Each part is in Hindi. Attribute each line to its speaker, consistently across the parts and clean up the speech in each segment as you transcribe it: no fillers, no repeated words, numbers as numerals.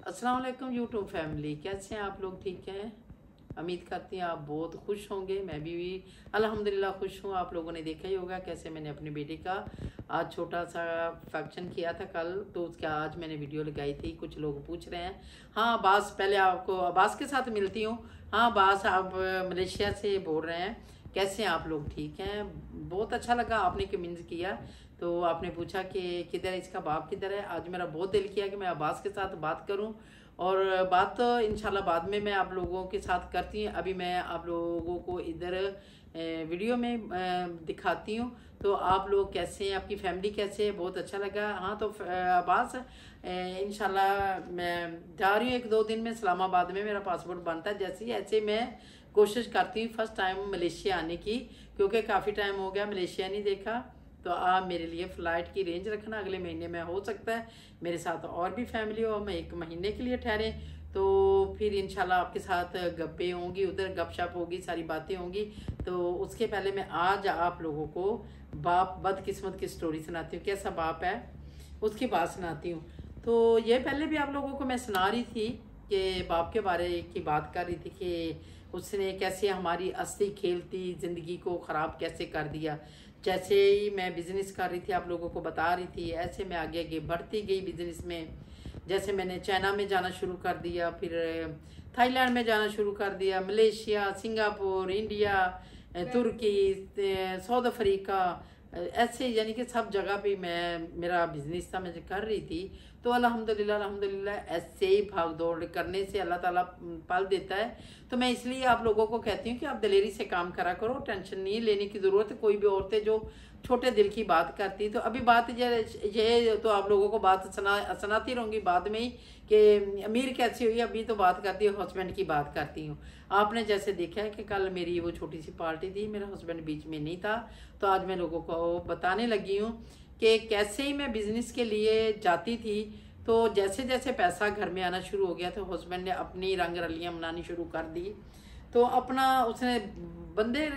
Speaker 1: अस्सलाम वालेकुम यूट्यूब फैमिली, कैसे हैं आप लोग? ठीक हैं, उम्मीद करती हैं आप बहुत खुश होंगे। मैं भी अल्हम्दुलिल्लाह खुश हूँ। आप लोगों ने देखा ही होगा कैसे मैंने अपनी बेटी का आज छोटा सा फंक्शन किया था कल, तो उसका आज मैंने वीडियो लगाई थी। कुछ लोग पूछ रहे हैं, हाँ अब्बास, पहले आपको अब्बास के साथ मिलती हूँ। हाँ अब्बास, आप मलेशिया से बोल रहे हैं, कैसे हैं आप लोग? ठीक हैं, बहुत अच्छा लगा आपने कमेंट किया। तो आपने पूछा कि किधर है इसका बाप, किधर है। आज मेरा बहुत दिल किया कि मैं अब्बास के साथ बात करूं, और बात तो इंशाल्लाह बाद में मैं आप लोगों के साथ करती हूँ। अभी मैं आप लोगों को इधर वीडियो में दिखाती हूँ। तो आप लोग कैसे हैं, आपकी फैमिली कैसे है? बहुत अच्छा लगा। हाँ तो अब्बास, इंशाल्लाह मैं जा रही हूँ 1-2 दिन में इस्लामाबाद में, मेरा पासपोर्ट बनता है जैसे ही, ऐसे मैं कोशिश करती हूँ फर्स्ट टाइम मलेशिया आने की, क्योंकि काफ़ी टाइम हो गया मलेशिया नहीं देखा। तो आप मेरे लिए फ़्लाइट की रेंज रखना, अगले महीने में हो सकता है मेरे साथ और भी फैमिली हो, मैं 1 महीने के लिए ठहरे, तो फिर इंशाल्लाह आपके साथ गप्पे होंगी, उधर गपशप होगी, सारी बातें होंगी। तो उसके पहले मैं आज आप लोगों को बाप बदकिस्मत की स्टोरी सुनाती हूँ। कैसा बाप है उसकी बात सुनाती हूँ। तो ये पहले भी आप लोगों को मैं सुना रही थी कि बाप के बारे की बात कर रही थी कि उसने कैसे हमारी असली खेलती ज़िंदगी को ख़राब कैसे कर दिया। जैसे ही मैं बिज़नेस कर रही थी, आप लोगों को बता रही थी, ऐसे मैं आगे आगे बढ़ती गई बिज़नेस में। जैसे मैंने चाइना में जाना शुरू कर दिया, फिर थाईलैंड में जाना शुरू कर दिया, मलेशिया, सिंगापुर, इंडिया, तुर्की, साउथ अफ्रीका, ऐसे यानी कि सब जगह पे मैं, मेरा बिजनेस था, मैं कर रही थी। तो अल्हम्दुलिल्लाह अल्हम्दुलिल्लाह ऐसे ही भाग दौड़ करने से अल्लाह ताला पल देता है। तो मैं इसलिए आप लोगों को कहती हूँ कि आप दिलेरी से काम करा करो, टेंशन नहीं लेने की ज़रूरत। कोई भी औरतें जो छोटे दिल की बात करती, तो अभी बात ये तो आप लोगों को बात सुनाती रहूँगी बाद में ही कि अमीर कैसी हुई। अभी तो बात करती हूँ, हस्बैंड की बात करती हूँ। आपने जैसे देखा है कि कल मेरी वो छोटी सी पार्टी थी, मेरा हस्बैंड बीच में नहीं था, तो आज मैं लोगों को बताने लगी हूँ कि कैसे ही मैं बिजनेस के लिए जाती थी। तो जैसे जैसे पैसा घर में आना शुरू हो गया, तो हस्बैंड ने अपनी रंग रलियाँ मनानी शुरू कर दी। तो अपना उसने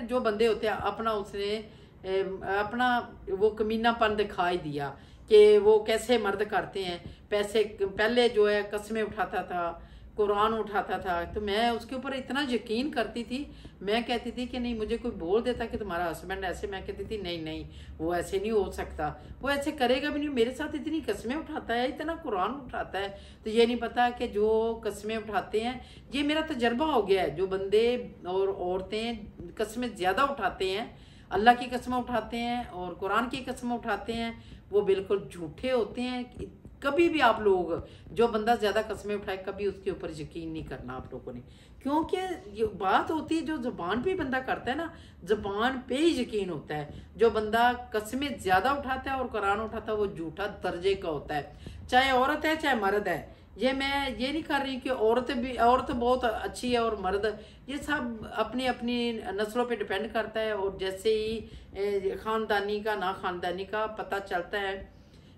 Speaker 1: जो बंदे होते हैं, अपना उसने अपना वो कमीनापन दिखा ही दिया कि वो कैसे मर्द करते हैं। पैसे पहले जो है कस्में उठाता था, कुरान उठाता था, तो मैं उसके ऊपर इतना यकीन करती थी। मैं कहती थी कि नहीं, मुझे कोई बोल देता कि तुम्हारा हस्बैंड ऐसे, मैं कहती थी नहीं नहीं, वो ऐसे नहीं हो सकता, वो ऐसे करेगा भी नहीं। मेरे साथ इतनी कस्में उठाता है, इतना कुरान उठाता है, तो ये नहीं पता कि जो कस्में उठाते हैं, ये मेरा तजर्बा हो गया है। जो बंदे और औरतें कस्में ज़्यादा उठाते हैं, अल्लाह की कसम उठाते हैं और कुरान की कसम उठाते हैं, वो बिल्कुल झूठे होते हैं। कभी भी आप लोग, जो बंदा ज़्यादा कस्में उठाए, कभी उसके ऊपर यकीन नहीं करना आप लोगों ने, क्योंकि ये बात होती है जो ज़बान पे बंदा करता है ना, ज़बान पे ही यकीन होता है। जो बंदा कस्में ज़्यादा उठाता है और कुरान उठाता है, वो झूठा दर्जे का होता है, चाहे औरत है चाहे मर्द है। ये मैं ये नहीं कर रही कि औरत बहुत अच्छी है और मर्द, ये सब अपनी अपनी नस्लों पे डिपेंड करता है। और जैसे ही ख़ानदानी का ना ख़ानदानी का पता चलता है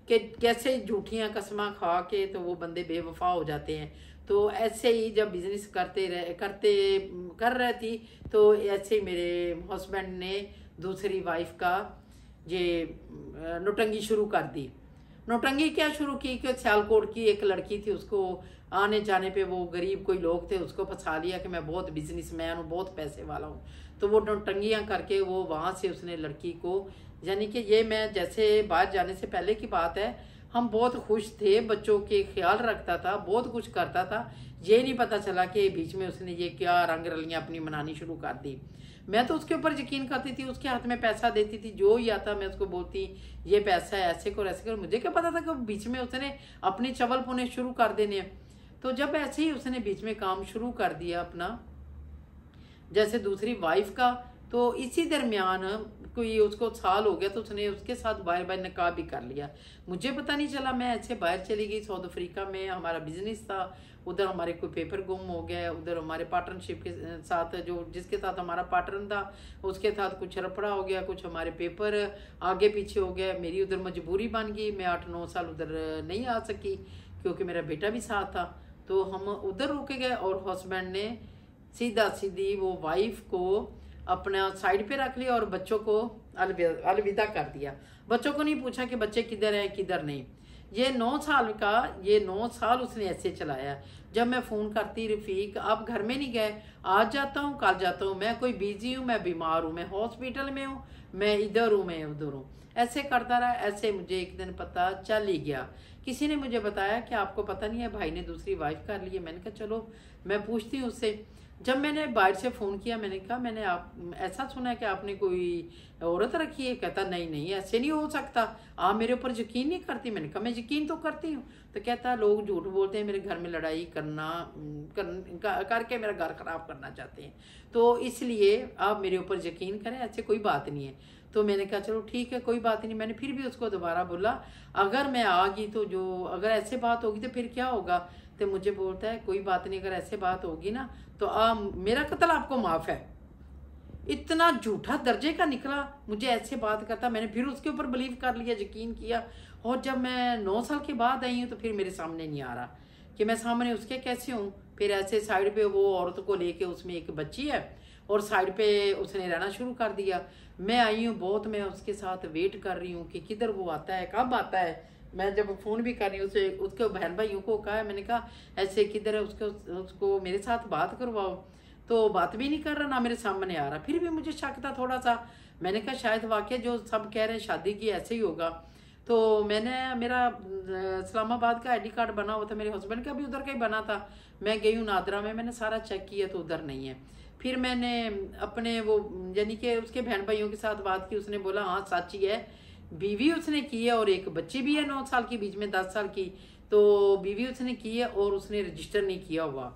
Speaker 1: कि कैसे झूठियाँ कसमां खा के तो वो बंदे बेवफा हो जाते हैं। तो ऐसे ही जब बिजनेस कर रहे थी, तो ऐसे ही मेरे हस्बैंड ने दूसरी वाइफ का ये नौटंगी शुरू कर दी। नौटंगी क्या शुरू की कि सियालकोट की एक लड़की थी, उसको आने जाने पे वो गरीब कोई लोग थे, उसको फंसा लिया कि मैं बहुत बिजनेसमैन हूँ, बहुत पैसे वाला हूँ। तो वो नौटंगियाँ करके वो वहाँ से उसने लड़की को, यानी कि ये मैं जैसे बाहर जाने से पहले की बात है, हम बहुत खुश थे, बच्चों के ख्याल रखता था, बहुत कुछ करता था। ये नहीं पता चला कि बीच में उसने ये क्या रंग रलियाँ अपनी मनानी शुरू कर दी। मैं तो उसके ऊपर यकीन करती थी, उसके हाथ में पैसा देती थी, जो ही आता मैं उसको बोलती ये पैसा है, ऐसे कर ऐसे कर। मुझे क्या पता था कि बीच में उसने अपनी चवल पुने शुरू कर देने। तो जब ऐसे ही उसने बीच में काम शुरू कर दिया अपना, जैसे दूसरी वाइफ का, तो इसी दरमियान कोई उसको साल हो गया, तो उसने उसके साथ बाहर निकाह भी कर लिया। मुझे पता नहीं चला, मैं ऐसे बाहर चली गई। साउथ अफ्रीका में हमारा बिजनेस था, उधर हमारे कोई पेपर गुम हो गया, उधर हमारे पार्टनरशिप के साथ जो जिसके साथ हमारा पार्टनर था, उसके साथ कुछ रपड़ा हो गया, कुछ हमारे पेपर आगे पीछे हो गया। मेरी उधर मजबूरी बन गई, मैं 8-9 साल उधर नहीं आ सकी, क्योंकि मेरा बेटा भी साथ था। तो हम उधर रुके गए, और हस्बैंड ने सीधा सीधी वो वाइफ को अपना साइड पे रख लिया और बच्चों को अलविदा कर दिया। बच्चों को नहीं पूछा कि बच्चे किधर हैं किधर नहीं। ये 9 साल का, ये 9 साल उसने ऐसे चलाया। जब मैं फ़ोन करती, रफ़ीक आप घर में नहीं गए, आज जाता हूँ कल जाता हूँ, मैं कोई बिजी हूँ, मैं बीमार हूँ, मैं हॉस्पिटल में हूँ, मैं इधर हूँ, मैं उधर हूँ, ऐसे करता रहा। ऐसे मुझे एक दिन पता चल ही गया, किसी ने मुझे बताया कि आपको पता नहीं है भाई ने दूसरी वाइफ कर ली है। मैंने कहा चलो मैं पूछती हूँ उससे। जब मैंने बाहर से फ़ोन किया, मैंने कहा मैंने आप ऐसा सुना है कि आपने कोई औरत रखी है। कहता नहीं नहीं ऐसे नहीं हो सकता, आप मेरे ऊपर यकीन नहीं करती। मैंने कहा मैं यकीन तो करती हूँ। तो कहता लोग झूठ बोलते हैं, मेरे घर में लड़ाई करके मेरा घर ख़राब करना चाहते हैं, तो इसलिए आप मेरे ऊपर यकीन करें, ऐसे कोई बात नहीं है। तो मैंने कहा चलो ठीक है कोई बात नहीं। मैंने फिर भी उसको दोबारा बोला अगर मैं आ गई तो जो अगर ऐसे बात होगी तो फिर क्या होगा। तो मुझे बोलता है कोई बात नहीं, अगर ऐसे बात होगी ना तो मेरा कत्ल आपको माफ़ है। इतना झूठा दर्जे का निकला, मुझे ऐसे बात करता। मैंने फिर उसके ऊपर बिलीव कर लिया, यकीन किया। और जब मैं 9 साल के बाद आई हूँ तो फिर मेरे सामने नहीं आ रहा कि मैं सामने उसके कैसे हूँ। फिर ऐसे साइड पे वो औरत को लेके, उसमें एक बच्ची है और साइड पे उसने रहना शुरू कर दिया। मैं आई हूँ बहुत, मैं उसके साथ वेट कर रही हूँ कि किधर वो आता है, कब आता है। मैं जब फ़ोन भी कर रही हूँ उसे, उसके बहन भाइयों को कहा है, मैंने कहा ऐसे किधर है, उसको मेरे साथ बात करवाओ। तो बात भी नहीं कर रहा, ना मेरे सामने आ रहा। फिर भी मुझे शक था थोड़ा सा। मैंने कहा शायद वाकई जो सब कह रहे हैं शादी की ऐसे ही होगा। तो मेरा इस्लामाबाद का आईडी कार्ड बना हुआ था, मेरे हस्बैंड का भी उधर का ही बना था। मैं गई हूँ नादरा में, मैंने सारा चेक किया तो उधर नहीं है। फिर मैंने अपने वो यानी कि उसके बहन भाइयों के साथ बात की, उसने बोला हाँ सच ही है, बीवी उसने की है और एक बच्ची भी है 9 साल की, बीच में 10 साल की। तो बीवी उसने की है और उसने रजिस्टर नहीं किया हुआ,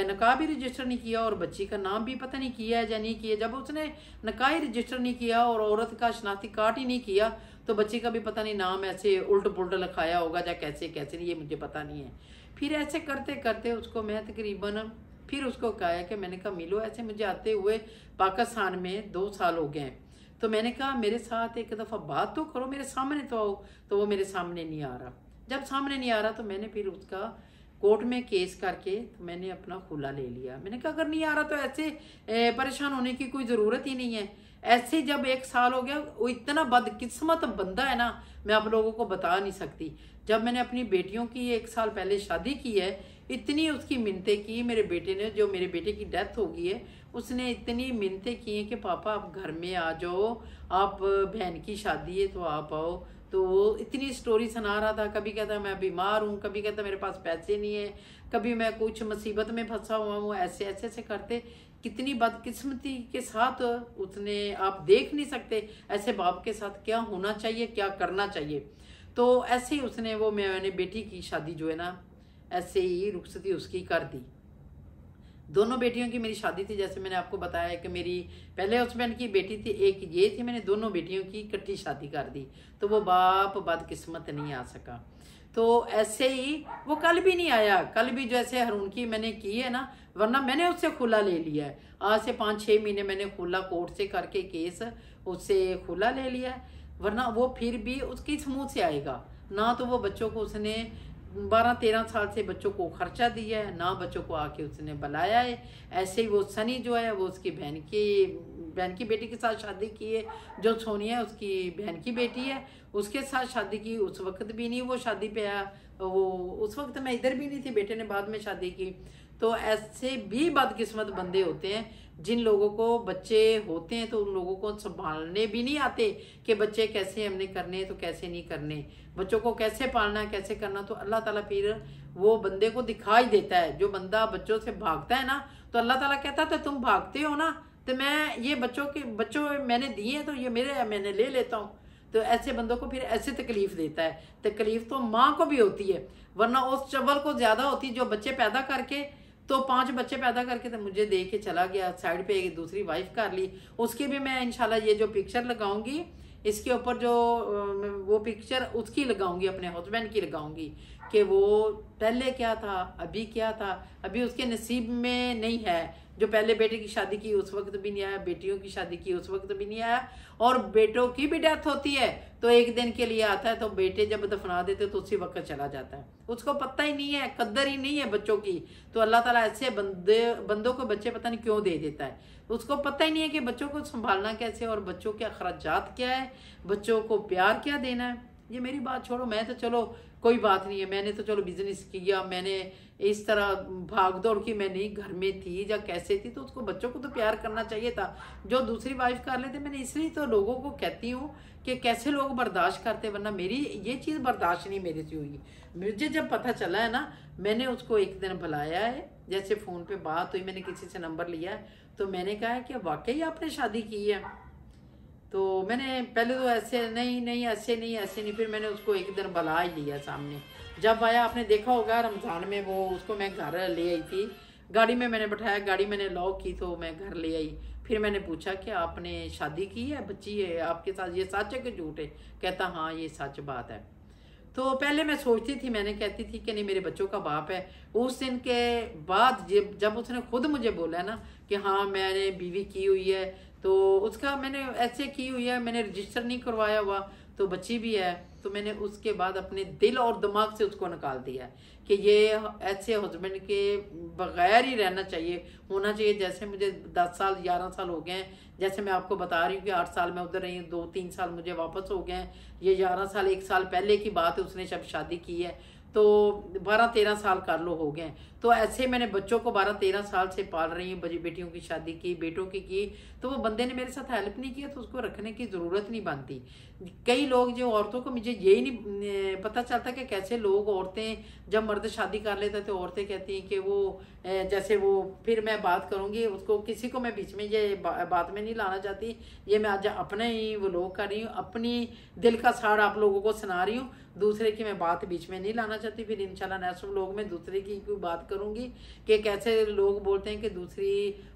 Speaker 1: नकाह भी रजिस्टर नहीं किया और बच्ची का नाम भी पता नहीं किया है या नहीं किया। जब उसने नकाह ही रजिस्टर नहीं किया और औरत का शनाख्ती कार्ड ही नहीं किया तो बच्ची का भी पता नहीं नाम ऐसे उल्ट पुल्ट लिखाया होगा या कैसे कैसे नहीं, ये मुझे पता नहीं है। फिर ऐसे करते करते उसको मैं तकरीबन फिर उसको कहा कि मैंने कहा मिलो, ऐसे मुझे आते हुए पाकिस्तान में 2 साल हो गए। तो मैंने कहा मेरे साथ एक दफ़ा बात तो करो, मेरे सामने तो आओ। तो वो मेरे सामने नहीं आ रहा। जब सामने नहीं आ रहा तो मैंने फिर उसका कोर्ट में केस करके तो मैंने अपना खुला ले लिया। मैंने कहा अगर नहीं आ रहा तो ऐसे परेशान होने की कोई ज़रूरत ही नहीं है। ऐसे जब 1 साल हो गया, वो इतना बदकिस्मत बंदा है ना, मैं आप लोगों को बता नहीं सकती। जब मैंने अपनी बेटियों की 1 साल पहले शादी की है, इतनी उसकी मिन्नतें की मेरे बेटे ने, जो मेरे बेटे की डेथ हो गई है उसने इतनी मिन्नतें की हैं कि पापा आप घर में आ जाओ, आप बहन की शादी है तो आप आओ। तो वो इतनी स्टोरी सुना रहा था, कभी कहता मैं बीमार हूँ, कभी कहता मेरे पास पैसे नहीं है, कभी मैं कुछ मुसीबत में फंसा हुआ हूँ। ऐसे ऐसे ऐसे करते कितनी बदकिस्मती के साथ उसने, आप देख नहीं सकते ऐसे बाप के साथ क्या होना चाहिए, क्या करना चाहिए। तो ऐसे ही उसने वो मैंने बेटी की शादी जो है ना ऐसे ही रुखसती उसकी कर दी। दोनों बेटियों की मेरी शादी थी, जैसे मैंने आपको बताया कि मेरी पहले हस्बैंड की बेटी थी, एक ये थी, मैंने दोनों बेटियों की इकट्ठी शादी कर दी। तो वो बाप बदकिस्मत नहीं आ सका। तो ऐसे ही वो कल भी नहीं आया, कल भी जैसे हरून की मैंने की है ना, वरना मैंने उससे खुला ले लिया है। आज से 5-6 महीने मैंने खुला कोर्ट से करके केस उससे खुला ले लिया है। वरना वो फिर भी उसकी समूह से आएगा ना। तो वो बच्चों को उसने 12-13 साल से बच्चों को खर्चा दिया है ना, बच्चों को आके उसने बुलाया है। ऐसे ही वो सनी जो है वो उसकी बहन की बेटी के साथ शादी की है। जो सोनिया है उसकी बहन की बेटी है, उसके साथ शादी की। उस वक्त भी नहीं वो शादी पे आया, वो उस वक्त मैं इधर भी नहीं थी, बेटे ने बाद में शादी की। तो ऐसे भी बदकिस्मत बंदे होते हैं जिन लोगों को बच्चे होते हैं तो उन लोगों को संभालने भी नहीं आते कि बच्चे कैसे हमने करने तो कैसे नहीं करने, बच्चों को कैसे पालना कैसे करना। तो अल्लाह ताला फिर वो बंदे को दिखाई देता है। जो बंदा बच्चों से भागता है ना, तो अल्लाह ताला कहता है तो तुम भागते हो ना, तो मैं ये बच्चों मैंने दिए हैं तो ये मेरे, मैंने ले लेता हूँ। तो ऐसे बंदों को फिर ऐसे तकलीफ देता है। तकलीफ तो माँ को भी होती है, वरना उस चवल को ज्यादा होती जो बच्चे पैदा करके, तो 5 बच्चे पैदा करके तो मुझे दे के चला गया, साइड पे एक दूसरी वाइफ कर ली। उसकी भी मैं इंशाल्लाह ये जो पिक्चर लगाऊंगी इसके ऊपर जो वो पिक्चर उसकी लगाऊंगी, अपने हस्बैंड की लगाऊंगी कि वो पहले क्या था अभी क्या था। अभी उसके नसीब में नहीं है। जो पहले बेटे की शादी की उस वक्त भी नहीं आया, बेटियों की शादी की उस वक्त भी नहीं आया, और बेटों की भी डेथ होती है तो एक दिन के लिए आता है, तो बेटे जब दफना देते तो उसी वक्त चला जाता है। उसको पता ही नहीं है, कद्र ही नहीं है बच्चों की। तो अल्लाह ताला ऐसे बंदों को बच्चे पता नहीं क्यों दे देता है। उसको पता ही नहीं है कि बच्चों को संभालना कैसे और बच्चों के अखराजात क्या है, बच्चों को प्यार क्या देना है। ये मेरी बात छोड़ो, मैं तो चलो कोई बात नहीं है, मैंने तो चलो बिजनेस किया, मैंने इस तरह भाग दौड़ की, मैं नहीं घर में थी या कैसे थी, तो उसको बच्चों को तो प्यार करना चाहिए था जो दूसरी वाइफ कर लेते। मैंने इसलिए तो लोगों को कहती हूँ कि कैसे लोग बर्दाश्त करते, वरना मेरी ये चीज़ बर्दाश्त नहीं मेरे से हुई। मुझे जब पता चला है ना, मैंने उसको एक दिन बुलाया है, जैसे फ़ोन पे बात हुई, मैंने किसी से नंबर लिया है, तो मैंने कहा है कि वाकई आपने शादी की है। तो मैंने पहले तो ऐसे नहीं नहीं ऐसे नहीं ऐसे नहीं, फिर मैंने उसको एक दिन बुला ही लिया सामने। जब आया, आपने देखा होगा रमज़ान में, वो उसको मैं घर ले आई थी, गाड़ी में मैंने बैठाया, गाड़ी मैंने लॉक की तो मैं घर ले आई। फिर मैंने पूछा कि आपने शादी की है, बच्ची है आपके साथ, ये सच है कि झूठ है? कहता हाँ ये सच बात है। तो पहले मैं सोचती थी, मैंने कहती थी कि नहीं मेरे बच्चों का बाप है। उस दिन के बाद जब उसने खुद मुझे बोला ना कि हाँ मैंने बीवी की हुई है, तो उसका मैंने ऐसे की हुई है, मैंने रजिस्टर नहीं करवाया हुआ, तो बच्ची भी है, तो मैंने उसके बाद अपने दिल और दिमाग से उसको निकाल दिया कि ये ऐसे हस्बैंड के बगैर ही रहना चाहिए, होना चाहिए। जैसे मुझे 10 साल 11 साल हो गए हैं, जैसे मैं आपको बता रही हूँ कि 8 साल मैं उधर रही हूँ, 2-3 साल मुझे वापस हो गए हैं, ये 11 साल 1 साल पहले की बात है, उसने जब शादी की है, तो 12-13 साल कर लो हो गए। तो ऐसे मैंने बच्चों को 12-13 साल से पाल रही हूँ, बेटियों की शादी की, बेटों की, तो वो बंदे ने मेरे साथ हेल्प नहीं किया, तो उसको रखने की ज़रूरत नहीं बनती। कई लोग जो औरतों को, मुझे यही नहीं पता चलता कि कैसे लोग, औरतें जब मर्द शादी कर लेते तो औरतें कहती हैं कि वो जैसे वो, फिर मैं बात करूँगी उसको, किसी को मैं बीच में ये बात में नहीं लाना चाहती, ये मैं आज अपने ही वो लोग कर रही हूँ, अपनी दिल का साड़ आप लोगों को सुना रही हूँ, दूसरे की मैं बात बीच में नहीं लाना चाहती। फिर इंशाल्लाह नेक्स्ट व्लॉग में दूसरे की कोई बात करूंगी कि कैसे लोग बोलते हैं कि दूसरी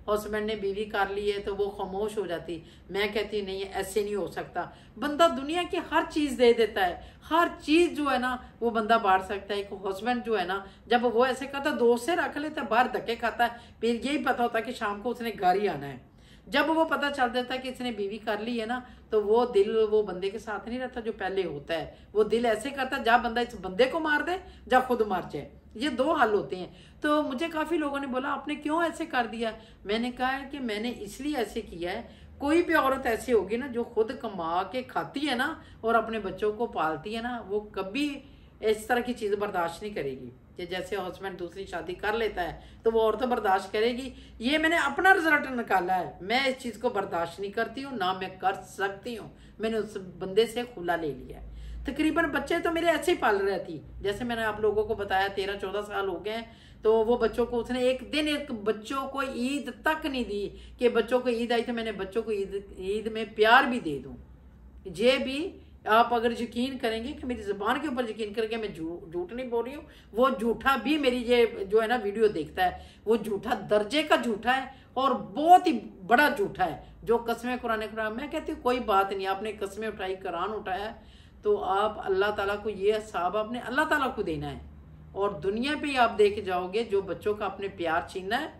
Speaker 1: हस्बैंड ने बीवी कर ली है तो वो खामोश हो जाती। मैं कहती नहीं, ऐसे नहीं हो सकता। बंदा दुनिया की हर चीज़ दे देता है, हर चीज़ जो है ना वो बंदा बांट सकता है। एक हस्बैंड जो है ना, जब वो ऐसे करता, दोस्त से रख लेता, बाहर धक्के खाता है, फिर यही पता होता है कि शाम को उसने घर ही आना है। जब वो पता चल जाता है कि इसने बीवी कर ली है ना, तो वो दिल वो बंदे के साथ नहीं रहता जो पहले होता है। वो दिल ऐसे करता है, जा बंदा इस बंदे को मार दे, जा खुद मार जाए। ये 2 हल होते हैं। तो मुझे काफ़ी लोगों ने बोला आपने क्यों ऐसे कर दिया? मैंने कहा है कि मैंने इसलिए ऐसे किया है, कोई भी औरत ऐसी होगी ना जो खुद कमा के खाती है ना और अपने बच्चों को पालती है ना, वो कभी इस तरह की चीज़ बर्दाश्त नहीं करेगी कि जैसे हस्बैंड दूसरी शादी कर लेता है तो वो औरत बर्दाश्त करेगी। ये मैंने अपना रिजल्ट निकाला है, मैं इस चीज़ को बर्दाश्त नहीं करती हूँ, ना मैं कर सकती हूँ। मैंने उस बंदे से खुला ले लिया है। तकरीबन बच्चे तो मेरे ऐसे ही पाल रही थी, जैसे मैंने आप लोगों को बताया 13-14 साल हो गए। तो वो बच्चों को उसने एक दिन एक बच्चों को ईद तक नहीं दी कि बच्चों को ईद आई तो मैंने बच्चों को ईद में प्यार भी दे दूं। ये भी आप अगर यकीन करेंगे कि मेरी ज़ुबान के ऊपर यकीन करके मैं झूठ नहीं बोल रही हूँ, वो झूठा भी मेरी ये जो है ना वीडियो देखता है, वो झूठा दर्जे का झूठा है और बहुत ही बड़ा झूठा है जो कसमें कुरान कुरान। मैं कहती हूँ कोई बात नहीं, आपने कसमें उठाई, कुरान उठाया, तो आप अल्लाह ताला को ये हिसाब आपने अल्लाह ताला को देना है। और दुनिया पे ही आप देख जाओगे जो बच्चों का अपने प्यार छीनना है।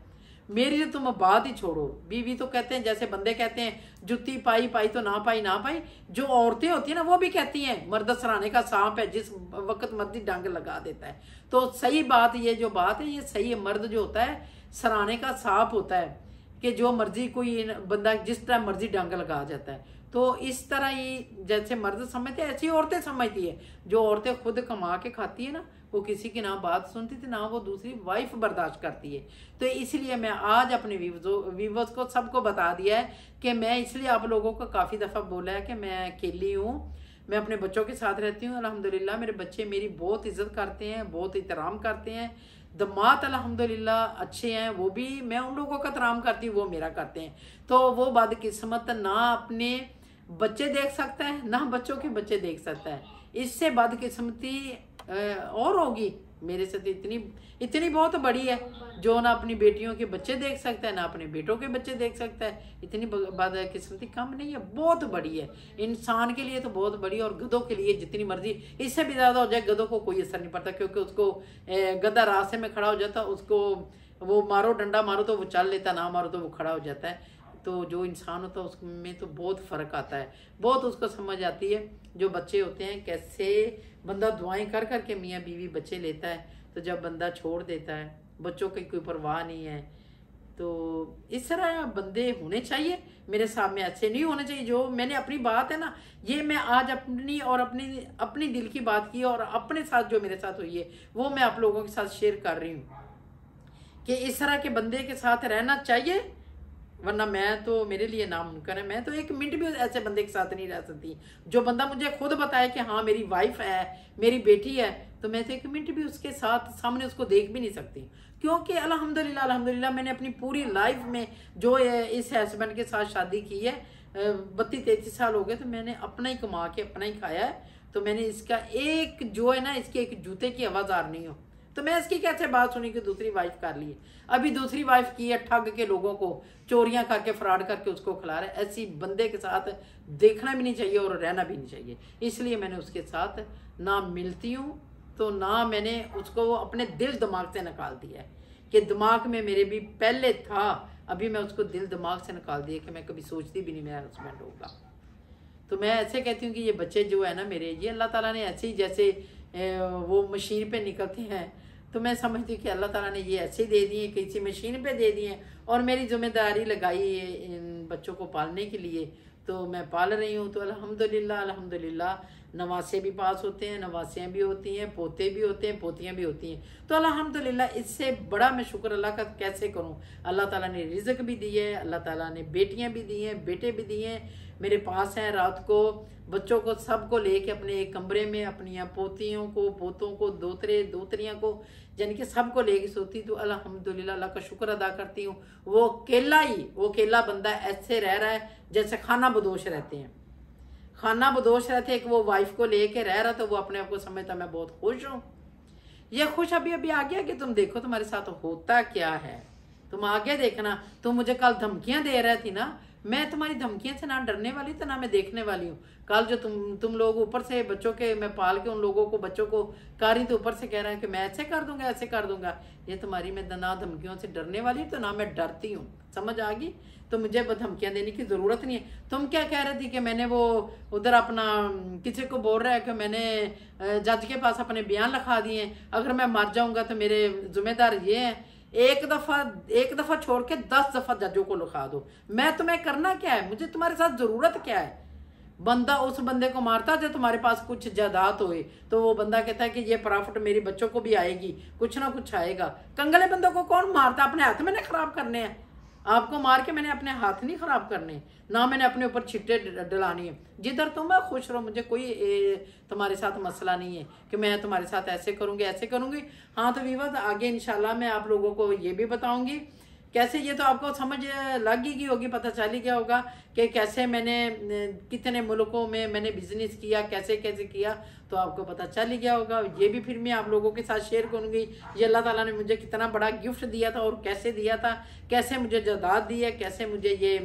Speaker 1: मेरी तो तुम बात ही छोड़ो, बीवी तो कहते हैं, जैसे बंदे कहते हैं जुत्ती पाई पाई तो ना पाई ना पाई, जो औरतें होती हैं ना वो भी कहती हैं मर्द सराने का सांप है, जिस वक्त मर्जी डंग लगा देता है। तो सही बात, ये जो बात है ये सही है। मर्द जो होता है सराने का सांप होता है कि जो मर्जी कोई बंदा जिस तरह मर्जी डंग लगा जाता है। तो इस तरह ही जैसे मर्द समझते हैं ऐसी औरतें समझती है। जो औरतें खुद कमा के खाती है ना, वो किसी की ना बात सुनती थी ना वो दूसरी वाइफ बर्दाश्त करती है। तो इसलिए मैं आज अपने व्यूवर्स को सबको बता दिया है कि मैं इसलिए आप लोगों को काफ़ी दफ़ा बोला है कि मैं अकेली हूँ, मैं अपने बच्चों के साथ रहती हूँ। अल्हम्दुलिल्लाह मेरे बच्चे मेरी बहुत इज्जत करते हैं, बहुत एहतराम करते हैं। दमाद अल्हम्दुलिल्लाह अच्छे हैं, वो भी मैं उन लोगों का एहतराम करती हूँ, वो मेरा करते हैं। तो वो बदकिस्मत ना अपने बच्चे देख सकता है ना बच्चों के बच्चे देख सकता है। इससे बदकिस्मती और होगी मेरे से तो इतनी बहुत बड़ी है, जो ना अपनी बेटियों के बच्चे देख सकता है ना अपने बेटों के बच्चे देख सकता है। इतनी बदकिस्मती कम नहीं है, बहुत बड़ी है। इंसान के लिए तो बहुत बड़ी है, और गधों के लिए जितनी मर्जी इससे भी ज़्यादा हो जाए, गधों को कोई असर नहीं पड़ता, क्योंकि उसको गधा रास्ते में खड़ा हो जाता, उसको वो मारो डंडा मारो तो वो चल लेता, ना मारो तो वो खड़ा हो जाता है। तो जो इंसान होता है उसमें तो बहुत फ़र्क आता है, बहुत उसको समझ आती है। जो बच्चे होते हैं कैसे बंदा दुआएं कर कर के मियाँ बीवी बच्चे लेता है, तो जब बंदा छोड़ देता है बच्चों की कोई परवाह नहीं है, तो इस तरह बंदे होने चाहिए, मेरे सामने ऐसे नहीं होने चाहिए। जो मैंने अपनी बात है ना, ये मैं आज अपनी और अपनी दिल की बात की और अपने साथ जो मेरे साथ हुई है वो मैं आप लोगों के साथ शेयर कर रही हूँ कि इस तरह के बंदे के साथ रहना चाहिए, वरना मैं तो, मेरे लिए नामुमकिन है। मैं तो एक मिनट भी ऐसे बंदे के साथ नहीं रह सकती। जो बंदा मुझे खुद बताए कि हाँ मेरी वाइफ है, मेरी बेटी है, तो मैं तो एक मिनट भी उसके साथ सामने उसको देख भी नहीं सकती। क्योंकि अल्हम्दुलिल्लाह अल्हम्दुलिल्लाह मैंने अपनी पूरी लाइफ में जो इस हस्बैंड के साथ शादी की है, 32-33 साल हो गए, तो मैंने अपना ही कमा के अपना ही खाया है। तो मैंने इसका एक जो है ना, इसके एक जूते की आवाज़ार नहीं हो। तो मैं इसकी कैसे बात सुनी कि दूसरी वाइफ कर ली है। अभी दूसरी वाइफ की है, ठग के लोगों को चोरियां करके फ्रॉड करके उसको खिला रहे। ऐसी बंदे के साथ देखना भी नहीं चाहिए और रहना भी नहीं चाहिए। इसलिए मैंने उसके साथ ना मिलती हूँ, तो ना मैंने उसको अपने दिल दिमाग से निकाल दिया है कि दिमाग में मेरे भी पहले था, अभी मैं उसको दिल दिमाग से निकाल दिया कि मैं कभी सोचती भी नहीं मेरा हस्बैंड होगा। तो मैं ऐसे कहती हूँ कि ये बच्चे जो है ना मेरे, ये अल्लाह ताला ने ऐसे ही जैसे वो मशीन पे निकलते हैं, तो मैं समझती हूँ कि अल्लाह ताला ने ये ऐसे ही दे दिए, किसी मशीन पे दे दिए और मेरी जिम्मेदारी लगाई है इन बच्चों को पालने के लिए, तो मैं पाल रही हूँ। तो अल्हम्दुलिल्लाह अल्हम्दुलिल्लाह नवासे भी पास होते हैं, नवासियाँ भी होती हैं, पोते भी होते हैं, पोतियाँ भी होती हैं। तो अल्हम्दुलिल्लाह इससे बड़ा मैं शुक्र अल्लाह का कैसे करूँ। अल्लाह ताला ने रिज़्क भी दी है, अल्लाह ताला ने बेटियाँ भी दी हैं, बेटे भी दिए हैं, मेरे पास हैं। रात को बच्चों को सबको लेके अपने एक कमरे में अपनी पोतियों को, पोतों को, दोतरे दोतरियाँ को, यानी कि सबको लेके सोती। तो अल्हम्दुलिल्लाह अल्लाह का शुक्र अदा करती हूँ। वो अकेला बंदा ऐसे रह रहा है जैसे खाना बदोश रहते हैं, खाना बदोश रहते हैं कि वो वाइफ को लेके रह रहा, तो वो अपने आप को समझता मैं बहुत खुश हूँ। ये खुश अभी अभी आ गया कि तुम देखो तुम्हारे साथ होता क्या है, तुम आगे देखना। तुम मुझे कल धमकियां दे रही थी ना, मैं तुम्हारी धमकियों से ना डरने वाली तो ना मैं देखने वाली हूँ। कल जो तुम लोग ऊपर से बच्चों के, मैं पाल के उन लोगों को, बच्चों को कर रही, तो ऊपर से कह रहा है कि मैं ऐसे कर दूंगा, ऐसे कर दूंगा। ये तुम्हारी, मैं ना धमकियों से डरने वाली तो ना मैं डरती हूँ, समझ आ गई। तो मुझे धमकियां देने की जरूरत नहीं है। तुम क्या कह रही थी कि मैंने वो उधर अपना किसी को बोल रहा है कि मैंने जज के पास अपने बयान लिखा दिए हैं, अगर मैं मर जाऊंगा तो मेरे जिम्मेदार ये हैं। एक दफा छोड़ के 10 दफा जजों को लिखा दो। मैं तुम्हें करना क्या है, मुझे तुम्हारे साथ जरूरत क्या है। बंदा उस बंदे को मारता जो तुम्हारे पास कुछ जायदाद होए, तो वो बंदा कहता है कि ये प्रॉफिट मेरी बच्चों को भी आएगी, कुछ ना कुछ आएगा। कंगले बंदों को कौन मारता, अपने हाथ मैंने खराब करने हैं। आपको मार के मैंने अपने हाथ नहीं खराब करने, ना मैंने अपने ऊपर छिट्टे डलानी है। जिधर तुम है खुश रहो, मुझे कोई तुम्हारे साथ मसला नहीं है कि मैं तुम्हारे साथ ऐसे करूंगी ऐसे करूंगी। हाँ तो विवाद आगे इंशाल्लाह मैं आप लोगों को ये भी बताऊंगी कैसे। ये तो आपको समझ लग ही गई होगी, पता चल ही गया होगा कि कैसे मैंने कितने मुल्कों में मैंने बिजनेस किया, कैसे कैसे किया, तो आपको पता चल ही गया होगा। ये भी फिर मैं आप लोगों के साथ शेयर करूंगी, ये अल्लाह ताला ने मुझे कितना बड़ा गिफ्ट दिया था और कैसे दिया था, कैसे मुझे जायदाद दी है, कैसे मुझे ये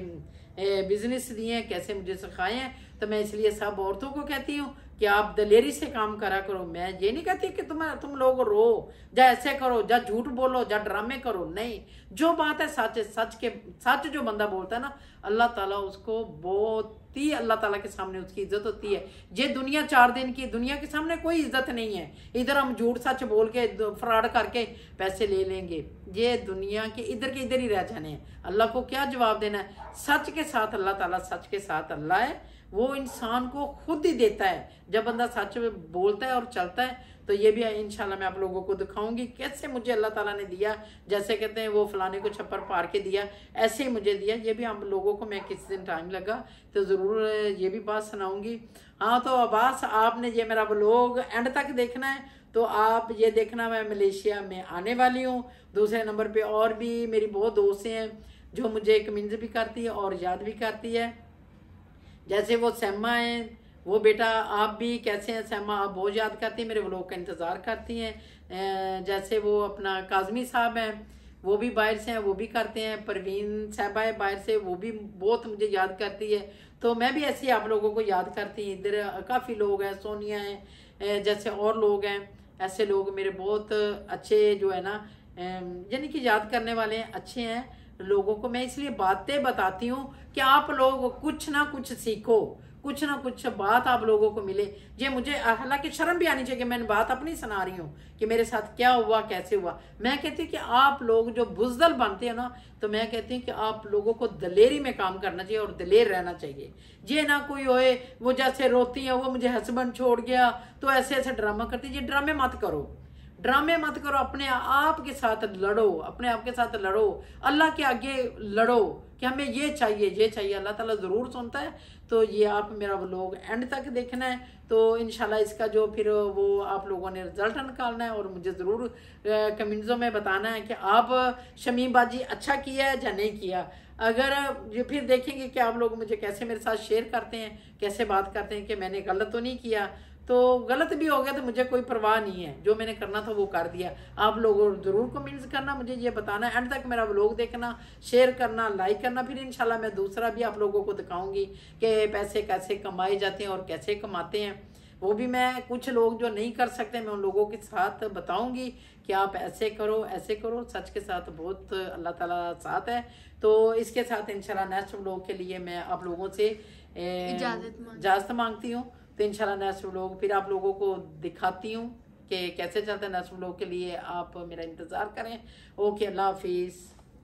Speaker 1: बिजनेस दिए हैं, कैसे मुझे सिखाए हैं। तो मैं इसलिए सब औरतों को कहती हूँ कि आप दलेरी से काम करा करो। मैं ये नहीं कहती कि तुम लोग रो, जा ऐसे करो, जा झूठ बोलो, जा ड्रामे करो, नहीं। जो बात है सच है, सच जो बंदा बोलता है ना, अल्लाह ताला उसको बहुत ही, अल्लाह ताला के सामने उसकी इज्जत होती है। ये दुनिया 4 दिन की, दुनिया के सामने कोई इज्जत नहीं है। इधर हम झूठ सच बोल के फ्रॉड करके पैसे ले लेंगे, ये दुनिया के इधर ही रह जाने हैं। अल्लाह को क्या जवाब देना है। सच के साथ अल्लाह ताला, सच के साथ अल्लाह है, वो इंसान को खुद ही देता है। जब बंदा सच बोलता है और चलता है, तो ये भी इंशाल्लाह मैं आप लोगों को दिखाऊंगी कैसे मुझे अल्लाह ताला ने दिया। जैसे कहते हैं वो फलाने को छप्पर पार के दिया, ऐसे ही मुझे दिया। ये भी हम लोगों को, मैं किसी दिन टाइम लगा तो ज़रूर ये भी बात सुनाऊंगी। हाँ तो अब्बास, आपने ये मेरा व्लॉग एंड तक देखना है, तो आप ये देखना, मैं मलेशिया में आने वाली हूँ। दूसरे नंबर पर और भी मेरी बहुत दोस्त हैं जो मुझे कमेंट भी करती है और याद भी करती है। जैसे वो सैमा है, वो बेटा आप भी कैसे हैं सैमा, आप बहुत याद करती हैं, मेरे व्लॉग का इंतज़ार करती हैं। जैसे वो अपना काजमी साहब हैं, वो भी बाहर से हैं, वो भी करते हैं। परवीन साहबा है बाहर से, वो भी बहुत मुझे याद करती है। तो मैं भी ऐसे आप लोगों को याद करती हूँ। इधर काफ़ी लोग हैं, सोनिया हैं, जैसे और लोग हैं, ऐसे लोग मेरे बहुत अच्छे जो है ना, यानी कि याद करने वाले हैं, अच्छे हैं लोगों को। मैं इसलिए बातें बताती हूँ कि आप लोग कुछ ना कुछ सीखो, कुछ ना कुछ बात आप लोगों को मिले। ये मुझे हालांकि शर्म भी आनी चाहिए कि मैंने बात अपनी सुना रही हूँ कि मेरे साथ क्या हुआ, कैसे हुआ। मैं कहती हूँ कि आप लोग जो बुजदल बनते हैं ना, तो मैं कहती हूँ कि आप लोगों को दलेरी में काम करना चाहिए और दलेर रहना चाहिए। ये ना कोई होए वो जैसे रोती है, वो मुझे हस्बैंड छोड़ गया तो ऐसे ऐसे ड्रामा करती है। ये ड्रामे मत करो, ड्रामे मत करो, अपने आप के साथ लड़ो, अपने आप के साथ लड़ो, अल्लाह के आगे लड़ो कि हमें ये चाहिए, ये चाहिए। अल्लाह ताला ज़रूर सुनता है। तो ये आप मेरा व्लॉग एंड तक देखना है, तो इंशाल्लाह इसका जो फिर वो आप लोगों ने रिजल्ट निकालना है और मुझे ज़रूर कमेंट्सों में बताना है कि आप शमीम बाजी अच्छा किया है या नहीं किया। अगर ये फिर देखेंगे कि आप लोग मुझे कैसे मेरे साथ शेयर करते हैं, कैसे बात करते हैं कि मैंने गलत तो नहीं किया। तो गलत भी हो गया तो मुझे कोई परवाह नहीं है, जो मैंने करना था वो कर दिया। आप लोग ज़रूर कमेंट्स करना, मुझे ये बताना, एंड तक मेरा व्लॉग देखना, शेयर करना, लाइक करना। फिर इंशाल्लाह मैं दूसरा भी आप लोगों को दिखाऊंगी कि पैसे कैसे कमाए जाते हैं और कैसे कमाते हैं। वो भी मैं कुछ लोग जो नहीं कर सकते मैं उन लोगों के साथ बताऊंगी कि आप ऐसे करो, ऐसे करो। सच के साथ बहुत अल्लाह ताला साथ है। तो इसके साथ इंशाल्लाह नेक्स्ट व्लॉग के लिए मैं आप लोगों से इजाज़त मांगती हूँ। तो इंशाल्लाह नेक्स्ट व्लॉग फिर आप लोगों को दिखाती हूँ कि कैसे चलता है। नेक्स्ट व्लॉग के लिए आप मेरा इंतज़ार करें। ओके, अल्लाह हाफिज़।